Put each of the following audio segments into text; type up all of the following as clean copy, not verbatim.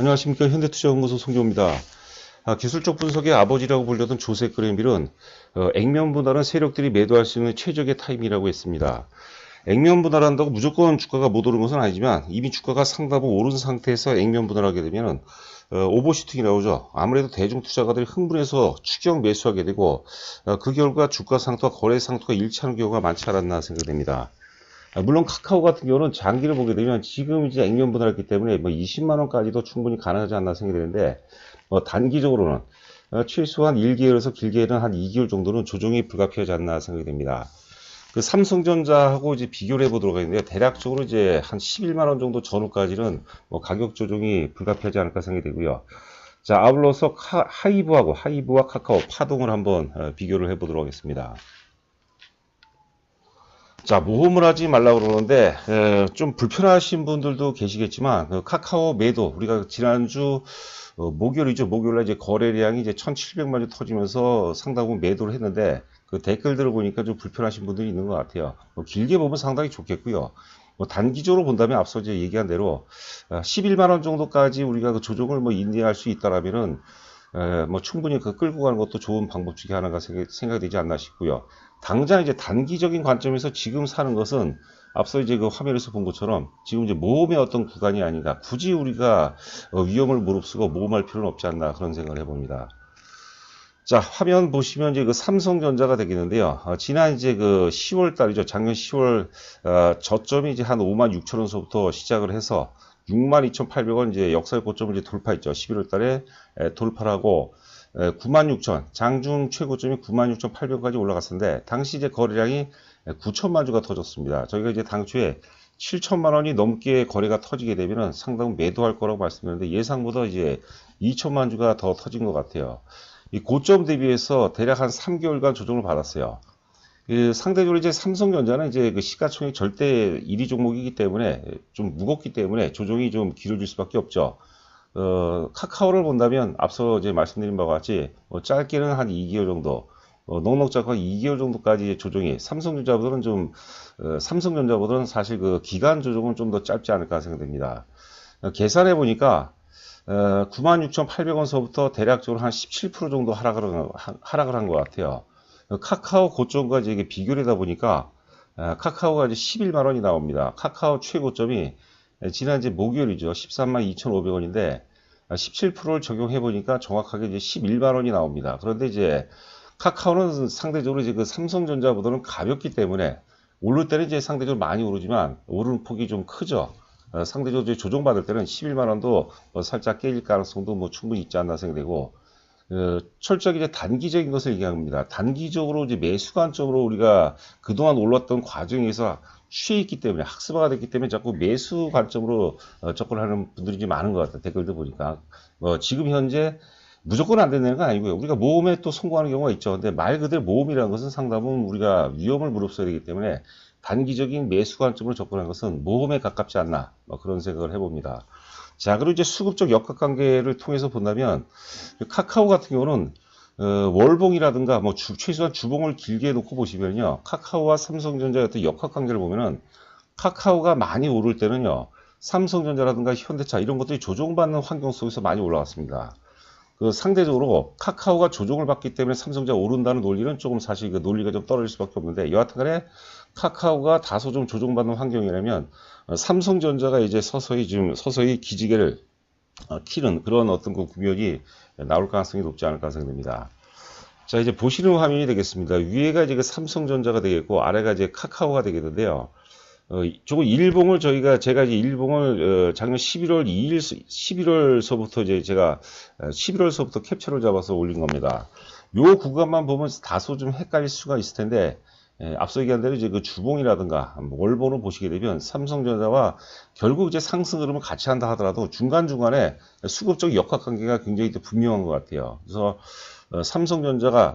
안녕하십니까. 현대투자연구소 송교입니다. 기술적 분석의 아버지라고 불렸던 조세 그랜빌은 액면 분할은 세력들이 매도할 수 있는 최적의 타임이라고 했습니다. 액면 분할한다고 무조건 주가가 못 오른 것은 아니지만 이미 주가가 상당히 오른 상태에서 액면 분할하게 되면 오버슈팅이 나오죠. 아무래도 대중 투자가들이 흥분해서 추격 매수하게 되고 그 결과 주가 상토와 거래 상토가 일치하는 경우가 많지 않았나 생각됩니다. 물론 카카오 같은 경우는 장기를 보게 되면 지금 이제 액면 분할했기 때문에 20만 원까지도 충분히 가능하지 않나 생각되는데 단기적으로는 최소한 1개월에서 길게는 한 2개월 정도는 조정이 불가피하지 않나 생각이 됩니다. 그 삼성전자하고 이제 비교를 해보도록 하겠는데 대략적으로 이제 한 11만 원 정도 전후까지는 가격 조정이 불가피하지 않을까 생각이 되고요. 자, 아울러서 하이브와 카카오 파동을 한번 비교를 해보도록 하겠습니다. 자, 모험을 하지 말라고 그러는데 좀 불편하신 분들도 계시겠지만 카카오 매도 우리가 지난주 목요일이죠. 목요일날 이제 거래량이 이제 1,700만 주 터지면서 상당 매도를 했는데 그 댓글들을 보니까 좀 불편하신 분들이 있는 것 같아요. 길게 보면 상당히 좋겠고요. 단기적으로 본다면 앞서 이제 얘기한 대로 11만 원 정도까지 우리가 그 조정을 인내할 수 있다라면은 충분히 그 끌고 가는 것도 좋은 방법 중에 하나가 생각되지 않나 싶고요. 당장 이제 단기적인 관점에서 지금 사는 것은 앞서 이제 그 화면에서 본 것처럼 지금 이제 모험의 어떤 구간이 아닌가. 굳이 우리가 위험을 무릅쓰고 모험할 필요는 없지 않나 그런 생각을 해봅니다. 자, 화면 보시면 이제 그 삼성전자가 되겠는데요. 지난 이제 그 10월 달이죠. 작년 10월 저점이 이제 한 56,000원서부터 시작을 해서 62,800원 이제 역사의 고점을 이제 돌파했죠. 11월 달에 돌파를 하고 96,000 장중 최고점이 96,800원까지 올라갔었는데 당시 이제 거래량이 9천만 주가 터졌습니다. 저희가 이제 당초에 7천만 원이 넘게 거래가 터지게 되면은 상당 매도할 거라고 말씀드렸는데 예상보다 이제 2천만 주가 더 터진 것 같아요. 이 고점 대비해서 대략 한 3개월간 조정을 받았어요. 상대적으로 이제 삼성전자는 이제 그 시가총액 절대 1위 종목이기 때문에 좀 무겁기 때문에 조정이 좀 길어질 수밖에 없죠. 카카오를 본다면 앞서 이제 말씀드린 바와 같이 짧게는 한 2개월 정도, 넉넉 잡고 2개월 정도까지 조정이 삼성전자보다는 사실 그 기간 조정은 좀 더 짧지 않을까 생각됩니다. 계산해 보니까 96,800원서부터 대략적으로 한 17% 정도 하락을 한 것 같아요. 카카오 고점까지 이게 비교를 하다 보니까 카카오가 이제 11만 원이 나옵니다. 카카오 최고점이 지난 이제 목요일이죠. 13만 2,500원인데 17%를 적용해 보니까 정확하게 이제 11만 원이 나옵니다. 그런데 이제 카카오는 상대적으로 이제 그 삼성전자보다는 가볍기 때문에 오를 때는 이제 상대적으로 많이 오르지만 오르는 폭이 좀 크죠. 상대적으로 이제 조정받을 때는 11만 원도 살짝 깨질 가능성도 충분히 있지 않나 생각되고 철저하게 이제 단기적인 것을 얘기합니다. 단기적으로 이제 매수 관점으로 우리가 그동안 올랐던 과정에서 취해 있기 때문에 학습화가 됐기 때문에 자꾸 매수 관점으로 접근하는 분들이 좀 많은 것 같아요. 댓글도 보니까 지금 현재 무조건 안 되는 건 아니고요. 우리가 모험에 또 성공하는 경우가 있죠. 근데 말 그대로 모험이라는 것은 상당히 우리가 위험을 무릅써야 되기 때문에 단기적인 매수 관점으로 접근하는 것은 모험에 가깝지 않나 그런 생각을 해봅니다. 자, 그리고 이제 수급적 역학관계를 통해서 본다면 카카오 같은 경우는 월봉이라든가 최소한 주봉을 길게 놓고 보시면요, 카카오와 삼성전자의 어떤 역학관계를 보면은 카카오가 많이 오를 때는요, 삼성전자라든가 현대차 이런 것들이 조정받는 환경 속에서 많이 올라갔습니다. 그 상대적으로 카카오가 조정을 받기 때문에 삼성전자 오른다는 논리는 조금 사실 그 논리가 좀 떨어질 수밖에 없는데 여하튼간에 카카오가 다소 좀 조정받는 환경이라면 삼성전자가 이제 서서히 기지개를 키는 그런 어떤 그 국면이 나올 가능성이 높지 않을까 생각됩니다. 자, 이제 보시는 화면이 되겠습니다. 위에가 이제 그 삼성전자가 되겠고 아래가 이제 카카오가 되겠는데요. 조금 일봉을 제가 이제 일봉을 작년 11월서부터 이제 제가 11월서부터 캡처를 잡아서 올린 겁니다. 요 구간만 보면 다소 좀 헷갈릴 수가 있을 텐데 앞서 얘기한 대로 이제 그 주봉이라든가 월봉을 보시게 되면 삼성전자와 결국 이제 상승 흐름을 같이 한다 하더라도 중간중간에 수급적 역학관계가 굉장히 분명한 것 같아요. 그래서 삼성전자가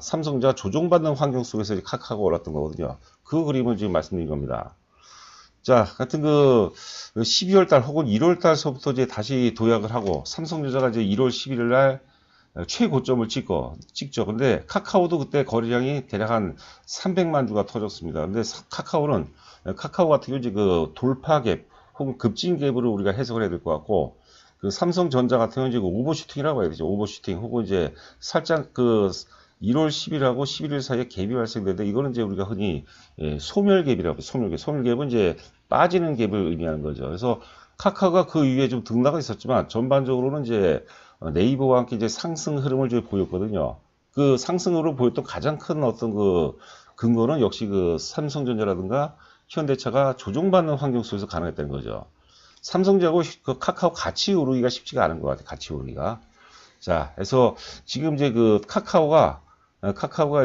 조정받는 환경 속에서 이제 카카오가 올랐던 거거든요. 그 그림을 지금 말씀드린 겁니다. 자, 같은 그 12월 달 혹은 1월 달서부터 이제 다시 도약을 하고 삼성전자가 이제 1월 11일 날 최고점을 찍죠. 근데 카카오도 그때 거래량이 대략 한 300만 주가 터졌습니다. 근데 카카오 같은 경우 이제 그 돌파 갭 혹은 급진 갭으로 우리가 해석을 해야 될 것 같고 그 삼성전자 같은 경우는 이제 오버슈팅이라고 해야 되죠. 오버슈팅 혹은 이제 살짝 그 1월 10일하고 11일 사이에 갭이 발생되는데 이거는 이제 우리가 흔히 소멸갭이라고 해요. 소멸갭. 소멸갭은 이제 빠지는 갭을 의미하는 거죠. 그래서 카카오가 그 이후에 좀 등락은 있었지만 전반적으로는 이제 네이버와 함께 이제 상승 흐름을 좀 보였거든요. 그 상승으로 보였던 가장 큰 어떤 그 근거는 역시 그 삼성전자라든가 현대차가 조정받는 환경 속에서 가능했다는 거죠. 삼성전자하고 그 카카오 같이 오르기가 쉽지가 않은 것 같아요. 같이 오르기가. 자, 그래서 지금 이제 그 카카오가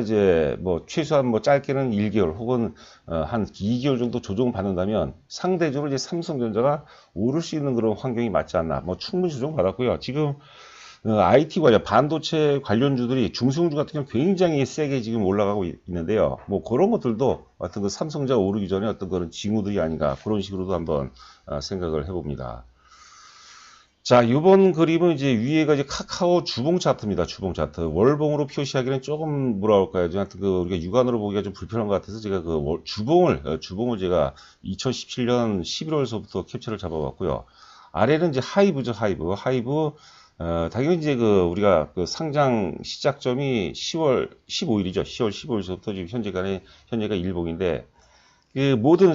이제 뭐 최소한 뭐 짧게는 1개월 혹은 한 2개월 정도 조정을 받는다면 상대적으로 이제 삼성전자가 오를 수 있는 그런 환경이 맞지 않나. 뭐 충분히 조정 받았고요. 지금 IT 관련 반도체 관련주들이 중소형주 같은 경우 굉장히 세게 지금 올라가고 있는데요. 뭐 그런 것들도 어떤 그 삼성전자가 오르기 전에 어떤 그런 징후들이 아닌가 그런 식으로도 한번 생각을 해봅니다. 자, 이번 그림은 이제 위에가 이제 카카오 주봉 차트입니다. 주봉 차트. 월봉으로 표시하기는 조금 뭐라 할까요? 하여튼 그 우리가 육안으로 보기가 좀 불편한 것 같아서 제가 그 주봉을 제가 2017년 11월서부터 캡처를 잡아봤고요. 아래는 이제 하이브죠, 하이브. 당연히 이제 그 우리가 그 상장 시작점이 10월 15일이죠. 10월 15일서부터 지금 현재가 일봉인데 그 모든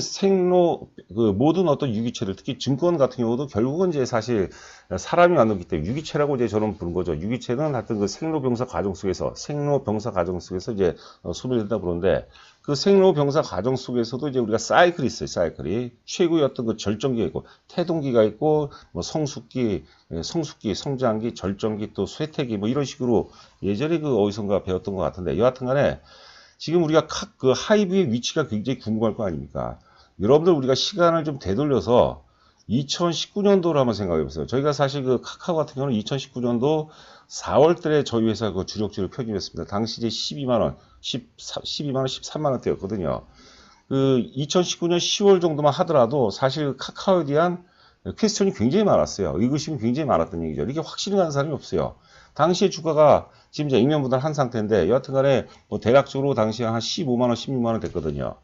어떤 유기체들, 특히 증권 같은 경우도 결국은 이제 사실 사람이 만들기 때문에 유기체라고 이제 저는 부른 거죠. 유기체는 하여튼 그 생로병사 과정 속에서 이제 소멸된다 부르는데 그 생로병사 과정 속에서도 이제 우리가 사이클이 있어요. 사이클이 최고의 어떤 그 절정기가 있고 태동기가 있고 뭐 성숙기, 성장기, 절정기 또 쇠퇴기 뭐 이런 식으로 예전에 그 어디선가 배웠던 것 같은데 여하튼간에 지금 우리가 그 하이브의 위치가 굉장히 궁금할 거 아닙니까? 여러분들 우리가 시간을 좀 되돌려서 2019년도로 한번 생각해 보세요. 저희가 사실 그 카카오 같은 경우는 2019년도 4월 달에 저희 회사 그 주력주를 표기했습니다. 당시 이제 12만원, 13만원대였거든요. 그 2019년 10월 정도만 하더라도 사실 카카오에 대한 퀘스천이 굉장히 많았어요. 의구심이 굉장히 많았던 얘기죠. 이게 확실히 가는 사람이 없어요. 당시에 주가가 지금 이제 액면분할한 상태인데 여하튼간에 뭐 대략적으로 당시에 한 15만원, 16만원 됐거든요.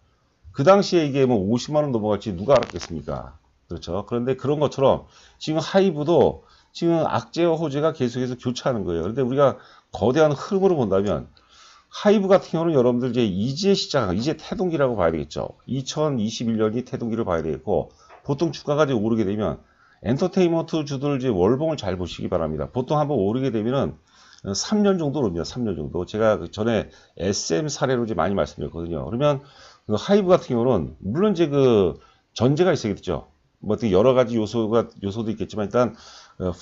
그 당시에 이게 뭐 50만원 넘어갈지 누가 알았겠습니까? 그렇죠. 그런데 그런 것처럼 지금 하이브도 지금 악재와 호재가 계속해서 교차하는 거예요. 그런데 우리가 거대한 흐름으로 본다면 하이브 같은 경우는 여러분들 이제 이제 태동기라고 봐야 되겠죠. 2021년이 태동기를 봐야 되겠고 보통 주가가 이제 오르게 되면 엔터테인먼트 주들 이제 월봉을 잘 보시기 바랍니다. 보통 한번 오르게 되면은 3년 정도 오릅니다. 3년 정도. 제가 그 전에 SM 사례로 이제 많이 말씀드렸거든요. 그러면 그 하이브 같은 경우는 물론 이제 그 전제가 있어야겠죠. 뭐 어떤 여러 가지 요소도 있겠지만 일단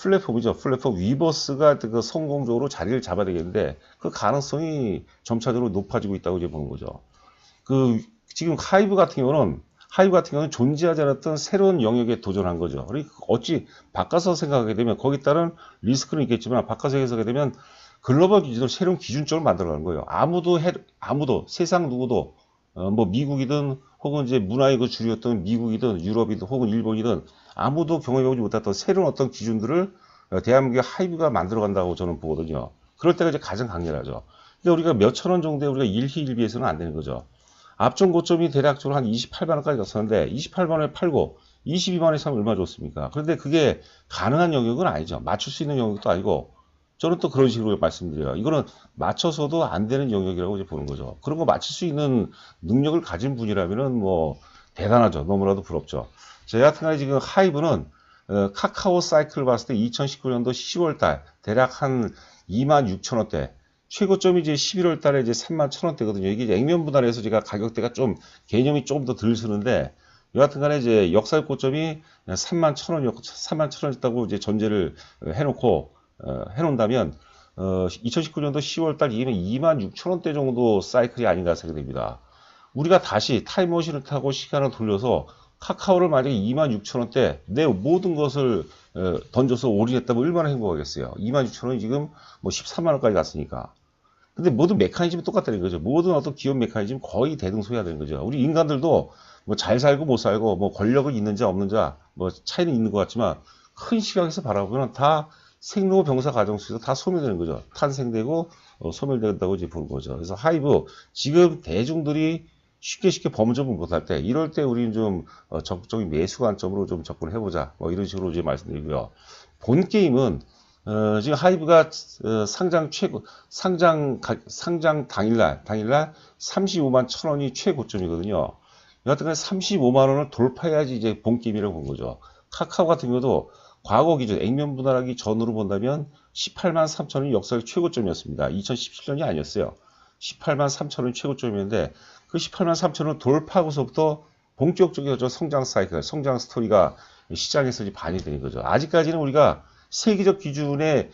플랫폼이죠. 플랫폼 위버스가 그 성공적으로 자리를 잡아야 되겠는데 그 가능성이 점차적으로 높아지고 있다고 이제 보는 거죠. 그 지금 하이브 같은 경우는 존재하지 않았던 새로운 영역에 도전한 거죠. 그러니까 어찌 바꿔서 생각하게 되면 거기에 따른 리스크는 있겠지만 바꿔서 해석하게 되면 글로벌 기준으로 새로운 기준점을 만들어가는 거예요. 아무도 세상 누구도 뭐 미국이든 혹은 이제 문화의 그 주류였던 미국이든 유럽이든 혹은 일본이든 아무도 경험해보지 못했던 새로운 어떤 기준들을 대한민국의 하이브가 만들어간다고 저는 보거든요. 그럴 때가 이제 가장 강렬하죠. 근데 우리가 몇천 원 정도에 우리가 일희일비해서는 안 되는 거죠. 앞전 고점이 대략적으로 한 28만원까지 갔었는데 28만원에 팔고 22만원에 사면 얼마 좋습니까? 그런데 그게 가능한 영역은 아니죠. 맞출 수 있는 영역도 아니고 저는 또 그런 식으로 말씀드려요. 이거는 맞춰서도 안 되는 영역이라고 이제 보는 거죠. 그런 거 맞출 수 있는 능력을 가진 분이라면은 뭐 대단하죠. 너무나도 부럽죠. 저 같은 경우에 지금 하이브는 카카오 사이클을 봤을 때 2019년도 10월 달 대략 한 26,000원대 최고점이 이제 11월 달에 이제 31,000원대거든요. 이게 액면 분할해서 제가 가격대가 좀 개념이 조금 더 덜 쓰는데 여하튼 간에 이제 역사의 고점이 31,000원이었다고 이제 전제를 해놓는다면 2019년도 10월 달 이면 26,000원대 정도 사이클이 아닌가 생각이 됩니다. 우리가 다시 타임머신을 타고 시간을 돌려서 카카오를 만약에 26,000원대 내 모든 것을 던져서 올인했다면 얼마나 행복하겠어요. 26,000원이 지금 뭐 13만원까지 갔으니까. 근데 모든 메커니즘이 똑같다는 거죠. 모든 어떤 기업 메커니즘 거의 대등소이하다는 거죠. 우리 인간들도 뭐 잘 살고 못 살고 뭐 권력은 있는 자 없는 자 뭐 차이는 있는 것 같지만 큰 시각에서 바라보면 다 생로병사 과정 속에서 다 소멸되는 거죠. 탄생되고 소멸된다고 이제 보는 거죠. 그래서 하이브 지금 대중들이 쉽게 범접을 못할 때 이럴 때 우리는 좀 적극적인 매수 관점으로 좀 접근을 해보자. 뭐 이런 식으로 이제 말씀드리고요. 본 게임은 지금 하이브가 상장 당일날 35만 1,000원이 최고점이거든요. 여하튼 35만 원을 돌파해야지 이제 본 게임이라고 본 거죠. 카카오 같은 경우도 과거 기준 액면 분할하기 전으로 본다면 18만 3천원이 역사적 최고점이었습니다. 2017년이 아니었어요. 18만 3천원이 최고점이었는데 그 18만 3천원을 돌파하고서부터 본격적인 성장 사이클, 성장 스토리가 시장에서 반영이 되는 거죠. 아직까지는 우리가 세계적 기준을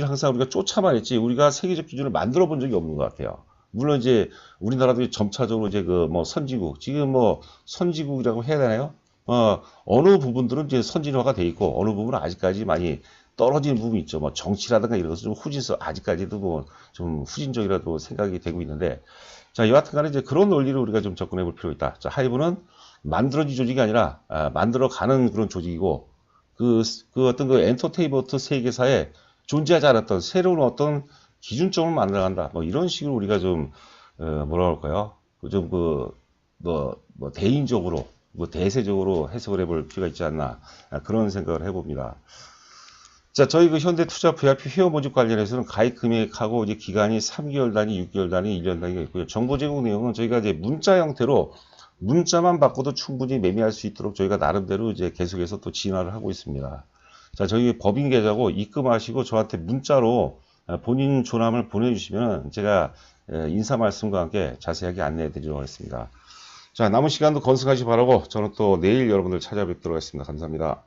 항상 우리가 쫓아만 했지 우리가 세계적 기준을 만들어 본 적이 없는 것 같아요. 물론 이제 우리나라도 점차적으로 이제 그 뭐 선진국, 지금 뭐 선진국이라고 해야 되나요? 어느 부분들은 이제 선진화가 돼 있고 어느 부분은 아직까지 많이 떨어지는 부분이 있죠. 뭐 정치라든가 이런 것은 좀 아직까지도 뭐 좀 후진적이라도 생각이 되고 있는데, 자, 여하튼 간에 이제 그런 논리를 우리가 좀 접근해 볼 필요가 있다. 자, 하이브는 만들어진 조직이 아니라 만들어가는 그런 조직이고, 그 어떤 그 엔터테인먼트 세계사에 존재하지 않았던 새로운 어떤 기준점을 만들어간다. 뭐 이런 식으로 우리가 좀 뭐라 할까요? 좀 뭐 대인적으로 뭐 대세적으로 해석을 해볼 필요가 있지 않나, 그런 생각을 해봅니다. 자, 저희 그 현대투자 VIP 회원 모집 관련해서는 가입 금액하고 이제 기간이 3개월 단위, 6개월 단위, 1년 단위가 있고요. 정보 제공 내용은 저희가 이제 문자 형태로 문자만 받고도 충분히 매매할 수 있도록 저희가 나름대로 이제 계속해서 또 진화를 하고 있습니다. 자, 저희 법인 계좌고 입금하시고 저한테 문자로 본인 조남을 보내주시면 제가 인사 말씀과 함께 자세하게 안내해 드리도록 하겠습니다. 자, 남은 시간도 건승하시 바라고 저는 또 내일 여러분들 찾아뵙도록 하겠습니다. 감사합니다.